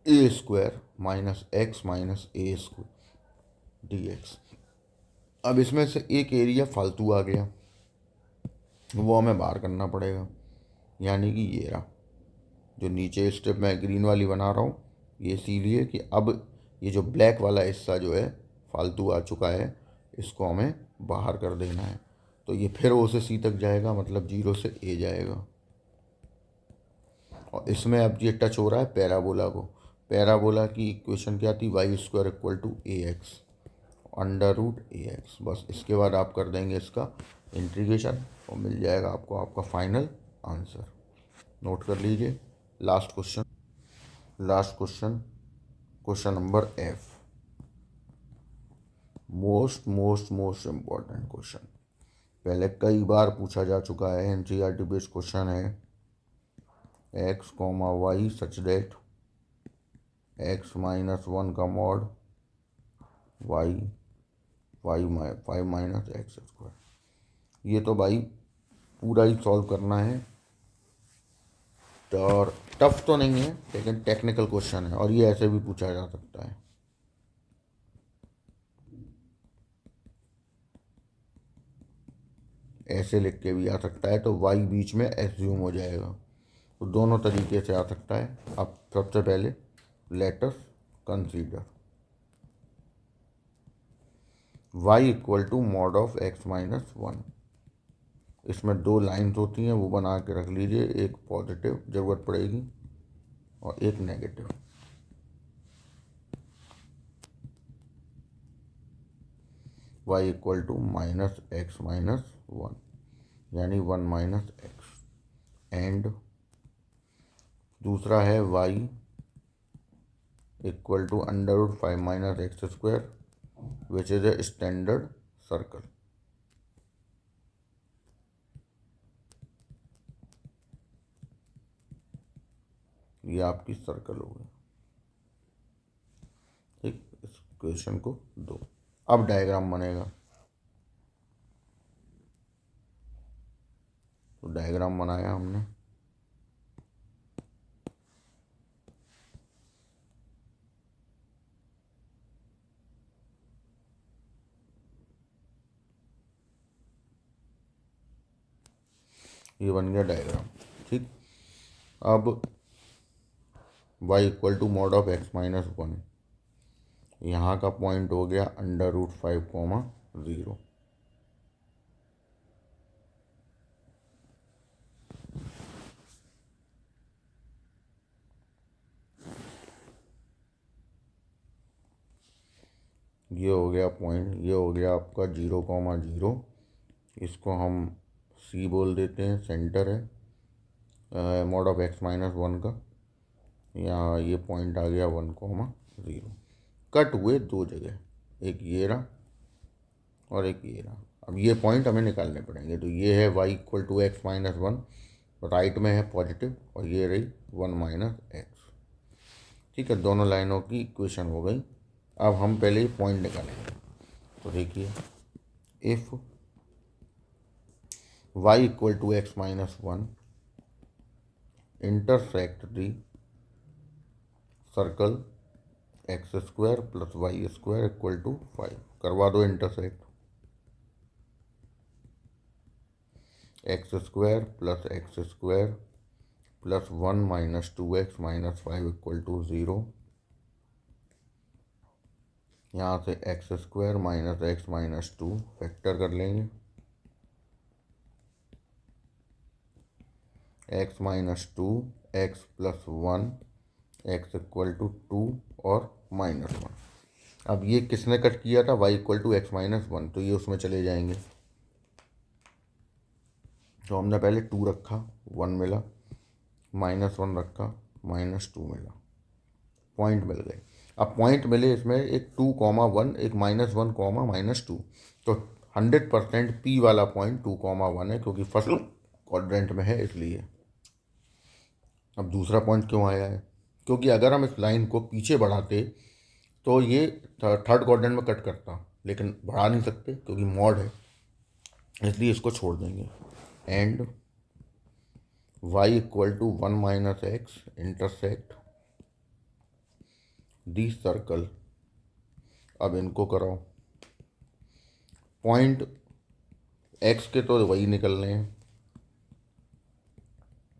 ए square minus x minus a square D x. अब इसमें से एक एरिया फालतू आ गया, वो हमें बाहर करना पड़ेगा, यानी कि ये रहा जो नीचे स्टेप मैं ग्रीन वाली बना रहा हूँ, ये इसीलिए कि अब ये जो ब्लैक वाला हिस्सा जो है फालतू आ चुका है, इसको हमें बाहर कर देना है। तो ये फिर ओ से सी तक जाएगा, मतलब 0 से ए जाएगा। और इसमें अब ये टच हो रहा है पैराबोला को। पैराबोला की इक्वेशन क्या थी, y square equal to a x under root a x. बस इसके बाद आप कर देंगे इसका इंटीग्रेशन और मिल जाएगा आपको आपका फाइनल आंसर। नोट कर लीजिए। Last question, question number F, most important question. पहले कई बार पूछा जा चुका है, एनसीईआरटी बेस्ड क्वेश्चन है। X comma y such that x minus 1 का mod y 5 minus x square. ये तो भाई पूरा ही सॉल्व करना है, और टफ तो नहीं है लेकिन टेक्निकल क्वेश्चन है, और ये ऐसे भी पूछा जा सकता है। ऐसे लिख के भी आ सकता है, तो वाई बीच में एज्यूम हो जाएगा। तो दोनों तरीके से आ सकता है। अब सबसे पहले let us consider y equal to mod of x minus 1। इसमें दो लाइन्स होती हैं, वो बना के रख लीजिए, एक पॉजिटिव ज़रूरत पड़ेगी और एक negative. y equal to minus x minus 1, यानी 1 माइनस एक्स। एंड दूसरा है y equal to under root 5 minus x square which is a standard circle. ये आपकी सर्कल हो गई। ठीक, इस क्वेश्चन को दो। अब डायग्राम बनेगा। तो डायग्राम बनाया हमने। ये बन गया डायग्राम। ठीक, अब y equal to mod of x minus 1, यहाँ का पॉइंट हो गया अंडर रूट 5, 0। ये हो गया पॉइंट, ये हो गया आपका 0, 0। इसको हम सी बोल देते हैं, सेंटर है मॉड ऑफ एक्स माइनस 1 का। यहाँ ये पॉइंट आ गया 1, 0। कट हुए दो जगह, एक ये रहा और एक ये रहा। अब ये पॉइंट हमें निकालने पड़ेंगे। तो ये है y equal to x minus 1, right में है पॉजिटिव, और ये रही 1 माइनस एक्स। ठीक है, दोनों लाइनों की इक्वेशन हो गई। अब हम पहले ही पॉइंट निकालेंगे। तो देखिए, if y equal to x minus 1 intersect the circle x square plus y square equal to 5, करवा दो intersect. X square plus x square plus 1 minus 2x minus 5 equal to 0। यहाँ से x square minus x minus 2 factor कर लेंगे। X minus 2 x plus 1 x equal to 2 और माइनस 1। अब ये किसने कट किया था, y equal to x minus 1, तो ये उसमें चले जाएंगे। तो हमने पहले 2 रखा, 1 मिला, माइनस 1 रखा, माइनस 2 मिला, पॉइंट मिल गए। अब पॉइंट मिले इसमें एक 2,1 एक -1 -2, तो 100% P वाला पॉइंट 2,1 है, क्योंकि फर्स्ट क्वाड्रेंट में है इसलिए। अब दूसरा पॉइंट क्यों आया है, क्योंकि अगर हम इस लाइन को पीछे बढ़ाते तो ये थर्ड क्वाड्रेंट में कट करता, लेकिन बढ़ा नहीं सकते क्योंकि मॉड है, इसलिए इसको छोड़ देंगे। And y equal to 1 minus x intersect the circle. अब इनको कराओ, पॉइंट x के तो वही निकलने हैं,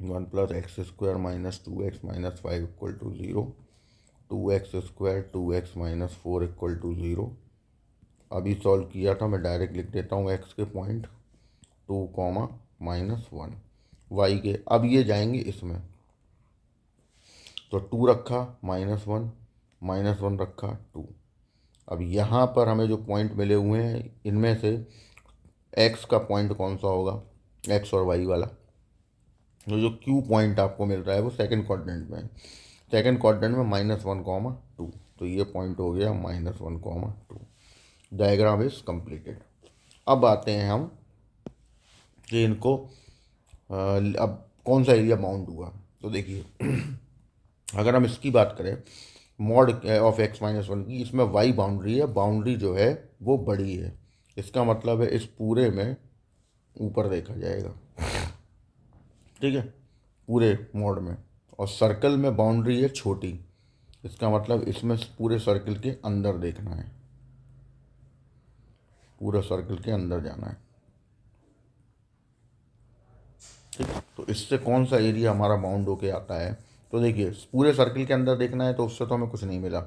1 plus x square minus 2x minus 5 equal to 0, 2x square 2x minus 4 equal to 0। अभी सॉल्व किया था, मैं डायरेक्ट लिख देता हूँ x के पॉइंट 2, -1 y के। अब ये जाएंगे इसमें, तो 2 रखा -1 रखा 2। अब यहाँ पर हमें जो पॉइंट मिले हुए हैं इनमें से x का पॉइंट कौन सा होगा, x और y वाला। तो जो q पॉइंट आपको मिल रहा है वो सेकंड क्वाड्रेंट में है, सेकंड क्वाड्रेंट में -1, 2, तो ये पॉइंट हो गया -1, 2। Diagram is completed. अब आते हैं हम कि इनको अब कौन सा एरिया बाउंड हुआ। तो देखिए अगर हम इसकी बात करें मॉड ऑफ x-1 की, इसमें y बाउंड्री है, बाउंड्री जो है वो बड़ी है, इसका मतलब है इस पूरे में ऊपर देखा जाएगा, ठीक है, पूरे मॉड में। और सर्कल में बाउंड्री है छोटी, इसका मतलब इसमें पूरे सर्कल के अंदर देखना है, पूरा सर्कल के अंदर जाना है, ठीक। तो इससे कौन सा एरिया हमारा बाउंड होके आता है, तो देखिए पूरे सर्कल के अंदर देखना है तो उससे तो हमें कुछ नहीं मिला,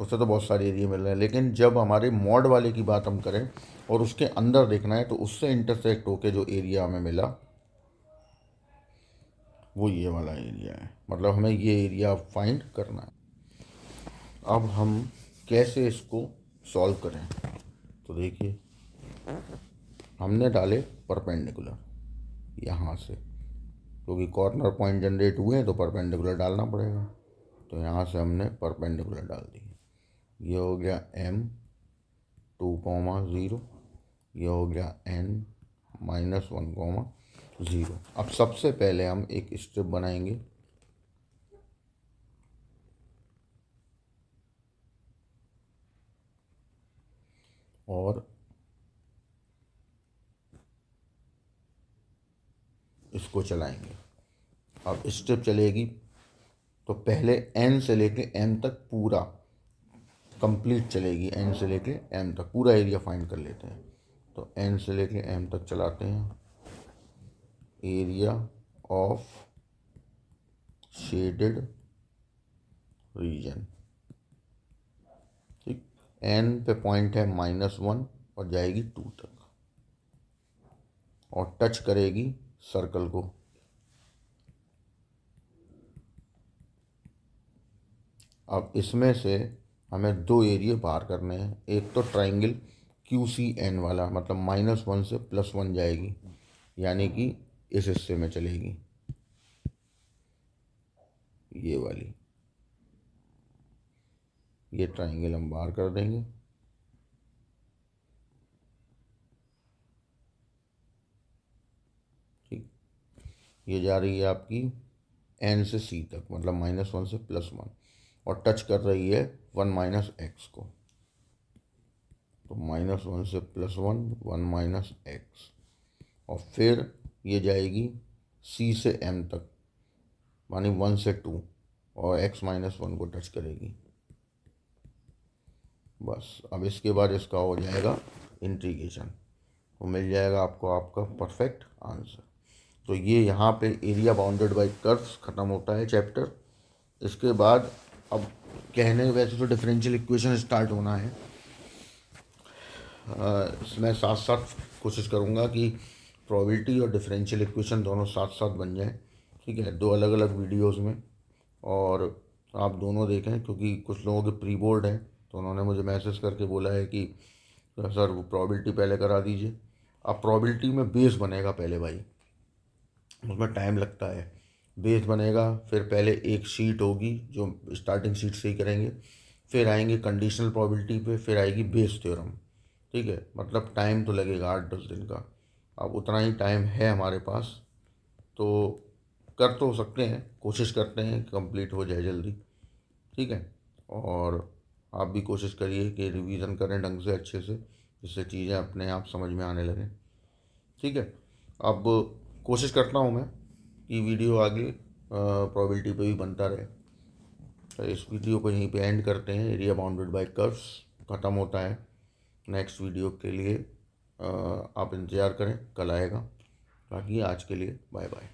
उससे तो बहुत सारे एरिया मिल रहे हैं, लेकिन जब हमारे मॉड वाले की बात हम करें और उसके अंदर देखना है तो उससे इंटरसेक्ट होके जो एरिया हमें मिला वो ये वाला एरिया है, मतलब हमें ये एरिया फाइंड करना है। अब हम कैसे इसको सॉल्व करें, तो देखिए हमने डाले परपेंडिकुलर यहाँ से, क्योंकि कॉर्नर पॉइंट जनरेट हुए हैं तो परपेंडिकुलर डालना पड़ेगा, तो यहाँ से हमने परपेंडिकुलर डाल दी। ये हो गया m 2, 0, ये हो गया n -1, 0। अब सबसे पहले हम एक स्ट्रिप बनाएंगे, और इसको चलाएंगे। अब स्ट्रिप चलेगी तो पहले n से लेके m तक पूरा कंप्लीट चलेगी, n से लेके m तक पूरा एरिया फाइंड कर लेते हैं। तो n से लेके m तक चलाते हैं, एरिया ऑफ शेडेड रीजन, ठीक। n पे पॉइंट है -1 और जाएगी 2 तक और टच करेगी सर्कल को। अब इसमें से हमें 2 एरिया बाहर करने हैं, एक तो ट्राइंगल QCN वाला, मतलब -1 से +1 जाएगी, यानी कि इस हिस्से में चलेगी, ये वाली, ये ट्राइंगल हम बाहर कर देंगे, ठीक। ये जा रही है आपकी n से c तक, मतलब -1 से +1, और टच कर रही है 1 x को, तो -1 से +1 1 x, और फिर ये जाएगी c से m तक, मानी 1 से 2, और x -1 को टच करेगी। बस अब इसके बाद इसका हो जाएगा इंटीग्रेशन, तो मिल जाएगा आपको आपका परफेक्ट आंसर। तो ये यहाँ पे एरिया बाउंडेड बाय कर्व्स ख़त्म होता है चैप्टर। इसके बाद अब कहने वैसे तो डिफरेंशियल इक्वेशन स्टार्ट होना है। मैं साथ साथ कोशिश करूँगा कि प्रोबेबिलिटी और डिफरेंशियल इक्वेशन दोनों साथ साथ बन जाएं, ठीक है, दो अलग अलग वीडियोस में। और आप दोनों देखें, क्योंकि कुछ लोगों के प्री बोर्ड हैं तो उन्होंने मुझे मैसेज करके बोला है कि सर वो प्रोबेबिलिटी पहले करा दीजिए। अब प्रोबेबिलिटी में बेस बनेगा पहले भाई, उसमें टाइम लगता है। बेस बनेगा, फिर पहले एक शीट होगी जो स्टार्टिंग शीट से ही करेंगे, फिर आएंगे कंडीशनल प्रोबेबिलिटी पे, फिर आएगी बेस थ्योरम, ठीक है। मतलब टाइम तो लगेगा 8-10 दिन का। अब उतना ही टाइम है हमारे पास, तो कर तो सकते हैं, कोशिश करते हैं कंप्लीट हो जाए जल्दी, ठीक है। और आप भी कोशिश करिए कि रिवीजन करें ढंग से, अच्छे से, जिससे चीज़ें अपने आप समझ में आने लगें, ठीक है। अब कोशिश करता हूँ मैं कि वीडियो आगे प्रोबेबिलिटी पे भी बनता रहे। तो इस वीडियो को यहीं पे एंड करते हैं। एरिया बाउंडेड बाय कर्व्स ख़त्म होता है। नेक्स्ट वीडियो के लिए आप इंतज़ार करें, कल आएगा। बाकी आज के लिए बाय बाय।